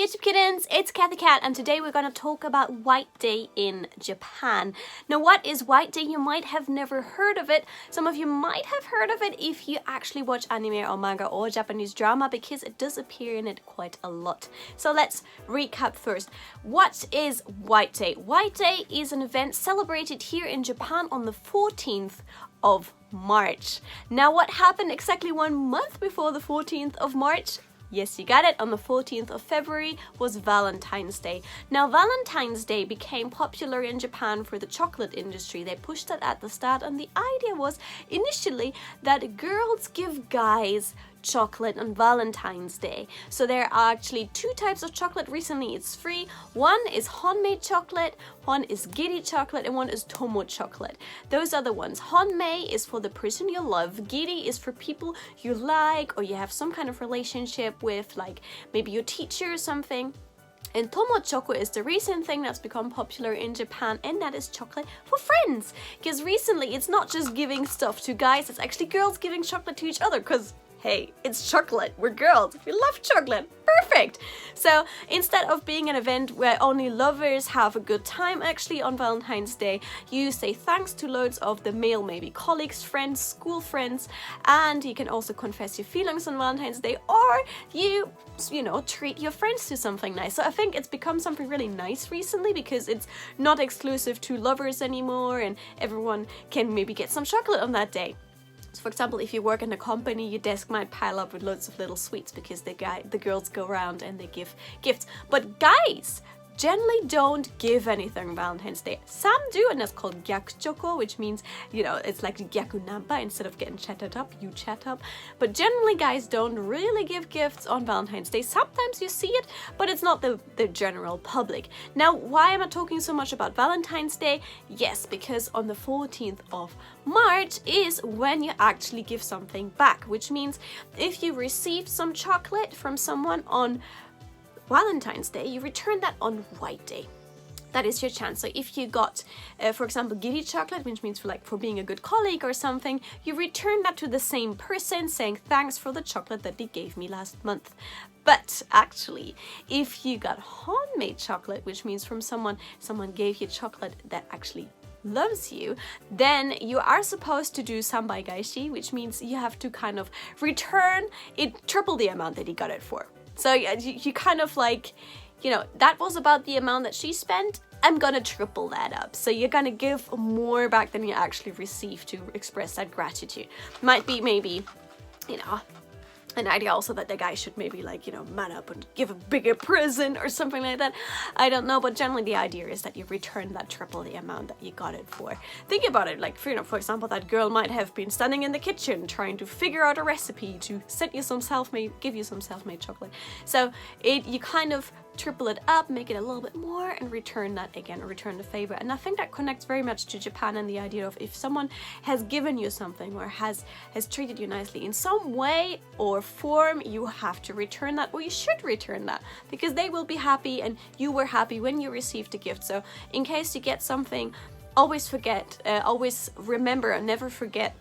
YouTube kittens, it's Kathy Cat, and today we're going to talk about White Day in Japan. Now, what is White Day? You might have never heard of it. Some of you might have heard of it if you actually watch anime or manga or Japanese drama, because it does appear in it quite a lot. So let's recap first. What is White Day? White Day is an event celebrated here in Japan on the 14th of March. Now, what happened exactly 1 month before the 14th of March? Yes, you got it. On the 14th of February was Valentine's Day. Now, Valentine's Day became popular in Japan for the chocolate industry. They pushed that at the start, and the idea was initially that girls give guys chocolate on Valentine's Day. So there are actually two types of chocolate. Recently it's free. One is Honmei chocolate, one is Giri chocolate, and one is Tomo chocolate. Those are the ones. Honmei is for the person you love. Giri is for people you like or you have some kind of relationship with, like maybe your teacher or something. And Tomo Choco is the recent thing that's become popular in Japan, and that is chocolate for friends. Because recently it's not just giving stuff to guys, it's actually girls giving chocolate to each other, because hey, it's chocolate. We're girls. We love chocolate. Perfect. So instead of being an event where only lovers have a good time, actually on Valentine's Day, you say thanks to loads of the male, maybe colleagues, friends, school friends, and you can also confess your feelings on Valentine's Day, or you know, treat your friends to something nice. So I think it's become something really nice recently, because it's not exclusive to lovers anymore, and everyone can maybe get some chocolate on that day. So for example, if you work in a company, your desk might pile up with loads of little sweets because the girls go around and they give gifts. But guys generally don't give anything on Valentine's Day. Some do, and that's called gyaku choco, which means, you know, it's like gyaku nampa. Instead of getting chatted up, you chat up. But generally guys don't really give gifts on Valentine's Day. Sometimes you see it, but it's not the general public. Now, why am I talking so much about Valentine's Day? Yes, because on the 14th of March is when you actually give something back, which means if you receive some chocolate from someone on Valentine's Day, you return that on White Day. That is your chance. So if you got, for example, Giri chocolate, which means for being a good colleague or something, you return that to the same person, saying thanks for the chocolate that they gave me last month. But actually, if you got homemade chocolate, which means from someone gave you chocolate that actually loves you, then you are supposed to do sanbaigaishi, which means you have to kind of return it triple the amount that he got it for. So you kind of like, you know, that was about the amount that she spent, I'm gonna triple that up. So you're gonna give more back than you actually receive to express that gratitude. Might be maybe, you know, an idea also that the guy should maybe, like, you know, man up and give a bigger present or something like that. I don't know, but generally the idea is that you return that triple the amount that you got it for. Think about it, like, you know, for example, that girl might have been standing in the kitchen trying to figure out a recipe to give you some self-made chocolate. So you kind of triple it up, make it a little bit more, and return that again, return the favor. And I think that connects very much to Japan and the idea of if someone has given you something or has treated you nicely in some way or form, you have to return that, or you should return that, because they will be happy and you were happy when you received a gift. So in case you get something, always remember and never forget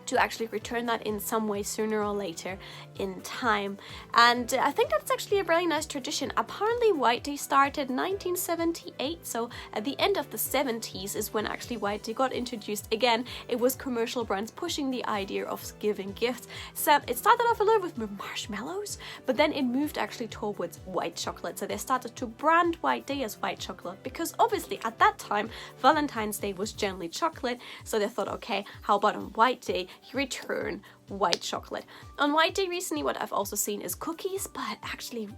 to actually return that in some way sooner or later in time. And I think that's actually a really nice tradition. Apparently White Day started 1978, so at the end of the 70s is when actually White Day got introduced again. It was commercial brands pushing the idea of giving gifts. So it started off a little with marshmallows, but then it moved actually towards white chocolate. So they started to brand White Day as white chocolate, because obviously at that time Valentine's Day was generally chocolate, so they thought, okay, how about on White Day you return white chocolate. On White Day recently, what I've also seen is cookies, but actually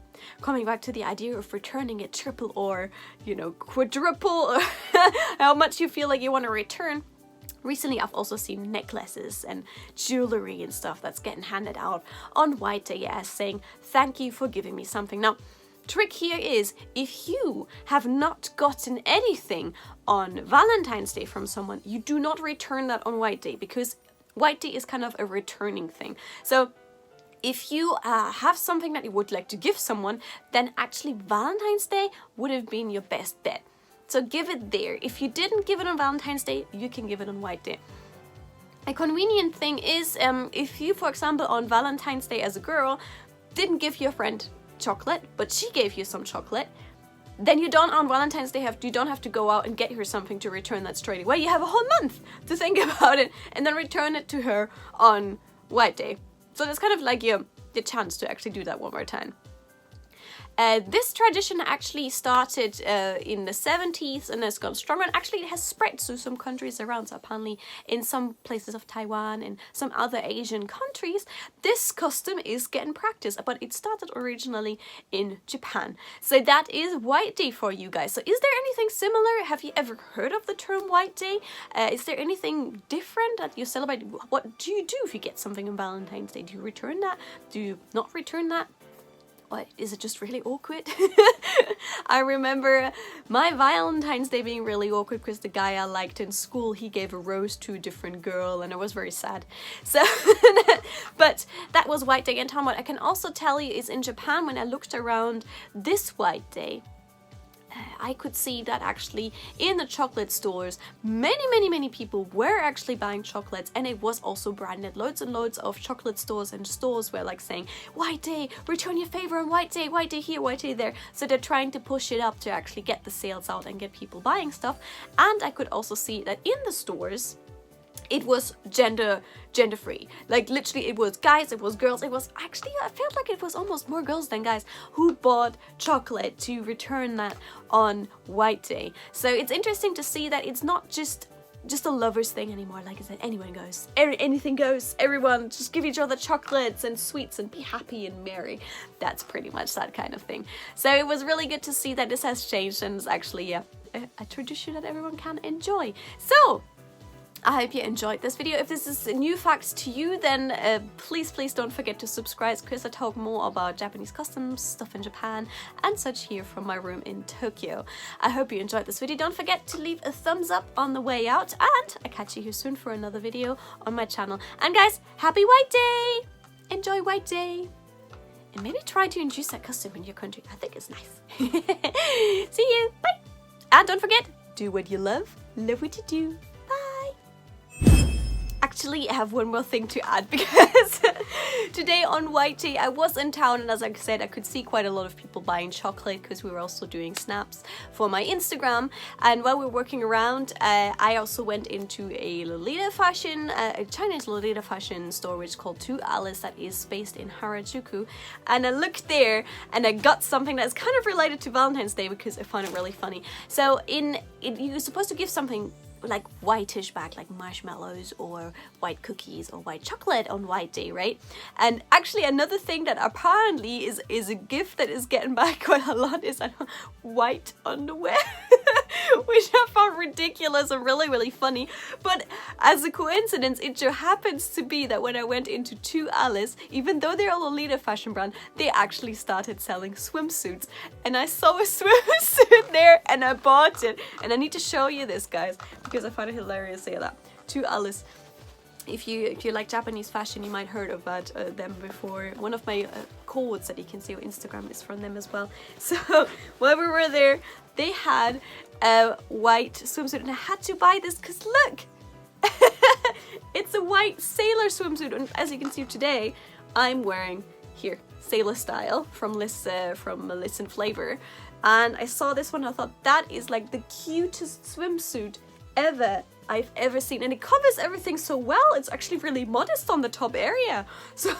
coming back to the idea of returning it triple or, you know, quadruple, how much you feel like you want to return. Recently, I've also seen necklaces and jewelry and stuff that's getting handed out on White Day as saying, thank you for giving me something. Now, trick here is, if you have not gotten anything on Valentine's Day from someone, you do not return that on White Day, because White Day is kind of a returning thing. So if you have something that you would like to give someone, then actually Valentine's Day would have been your best bet. So give it there. If you didn't give it on Valentine's Day, you can give it on White Day. A convenient thing is, if you, for example, on Valentine's Day as a girl, didn't give your friend chocolate, but she gave you some chocolate, then you don't on Valentine's Day you don't have to go out and get her something to return that straight away. You have a whole month to think about it and then return it to her on White Day. So that's kind of like the chance to actually do that one more time. This tradition actually started in the 70s and has gone stronger, and actually it has spread to some countries around. So apparently in some places of Taiwan and some other Asian countries, this custom is getting practiced, but it started originally in Japan. So that is White Day for you guys. So is there anything similar? Have you ever heard of the term White Day? Is there anything different that you celebrate? What do you do if you get something on Valentine's Day? Do you return that? Do you not return that? What, is it just really awkward? I remember my Valentine's Day being really awkward because the guy I liked in school, he gave a rose to a different girl, and I was very sad. So, but that was White Day in Taiwan. What I can also tell you is in Japan, when I looked around this White Day, I could see that actually in the chocolate stores, many people were actually buying chocolates, and it was also branded. Loads and loads of chocolate stores and stores were like saying, White Day, return your favor on White Day here, White Day there. So they're trying to push it up to actually get the sales out and get people buying stuff. And I could also see that in the stores, it was gender free. Like literally it was guys, it was girls, it was actually, I felt like it was almost more girls than guys who bought chocolate to return that on White Day. So it's interesting to see that it's not just a lover's thing anymore. Like I said, anyone goes, anything goes, everyone just give each other chocolates and sweets and be happy and merry. That's pretty much that kind of thing. So it was really good to see that this has changed and it's actually a tradition that everyone can enjoy. So I hope you enjoyed this video. If this is new facts to you, then please don't forget to subscribe, because I talk more about Japanese customs, stuff in Japan and such here from my room in Tokyo. I hope you enjoyed this video. Don't forget to leave a thumbs up on the way out, and I'll catch you here soon for another video on my channel. And guys, happy White Day! Enjoy White Day! And maybe try to introduce that custom in your country. I think it's nice. See you! Bye! And don't forget, do what you love what you do. Actually, I have one more thing to add, because today on White Day I was in town, and as I said, I could see quite a lot of people buying chocolate because we were also doing snaps for my Instagram. And while we were working around, I also went into a Lolita fashion, a Chinese Lolita fashion store which is called 2 Alice, that is based in Harajuku. And I looked there and I got something that's kind of related to Valentine's Day because I found it really funny. So you're supposed to give something like whitish back, like marshmallows or white cookies or white chocolate on White Day, right? And actually another thing that apparently is a gift that is getting back quite a lot is white underwear. Which I found ridiculous and really funny. But as a coincidence, it just happens to be that when I went into 2 Alice, even though they're a Lolita fashion brand, they actually started selling swimsuits. And I saw a swimsuit there and I bought it. And I need to show you this, guys, because I found it hilarious to say that. 2 Alice. If you like Japanese fashion, you might heard about them before. One of my quotes that you can see on Instagram is from them as well. So while we were there, they had a white swimsuit, and I had to buy this because look, it's a white sailor swimsuit, and as you can see today, I'm wearing here sailor style from Liz and Flavor, and I saw this one and I thought that is like the cutest swimsuit I've ever seen, and it covers everything so well. It's actually really modest on the top area, so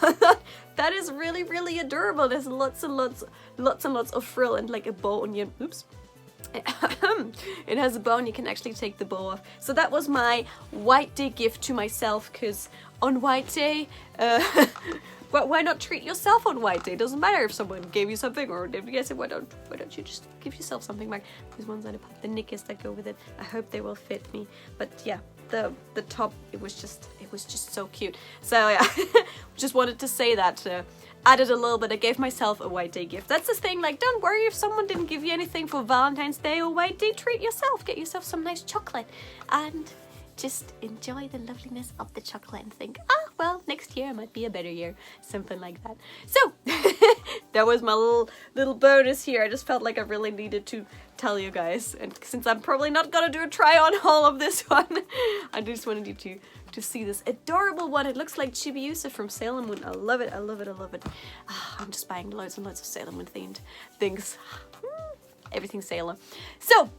that is really adorable. There's lots and lots of frill and like a bow on your oops. It has a bow and you can actually take the bow off. So that was my White Day gift to myself, because on White Day, why not treat yourself on White Day? Doesn't matter if someone gave you something or didn't get it. Why don't you just give yourself something back? These ones are the knickers that go with it. I hope they will fit me. But yeah, the top, it was just so cute. So yeah, just wanted to say that. Added a little bit. I gave myself a White Day gift. That's the thing, like, don't worry if someone didn't give you anything for Valentine's Day or White Day. Treat yourself. Get yourself some nice chocolate and just enjoy the loveliness of the chocolate and think, well, next year might be a better year. Something like that. So that was my little bonus here. I just felt like I really needed to tell you guys, and since I'm probably not gonna do a try on haul of this one, I just wanted you to see this adorable one. It looks like Chibiusa from Sailor Moon. I love it, I love it, I love it. I'm just buying loads and loads of Sailor Moon themed things. Everything Sailor. So,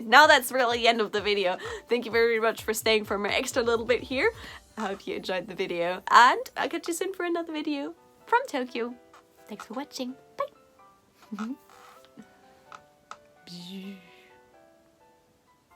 now that's really the end of the video. Thank you very much for staying for my extra little bit here. I hope you enjoyed the video, and I'll catch you soon for another video from Tokyo. Thanks for watching. Bye.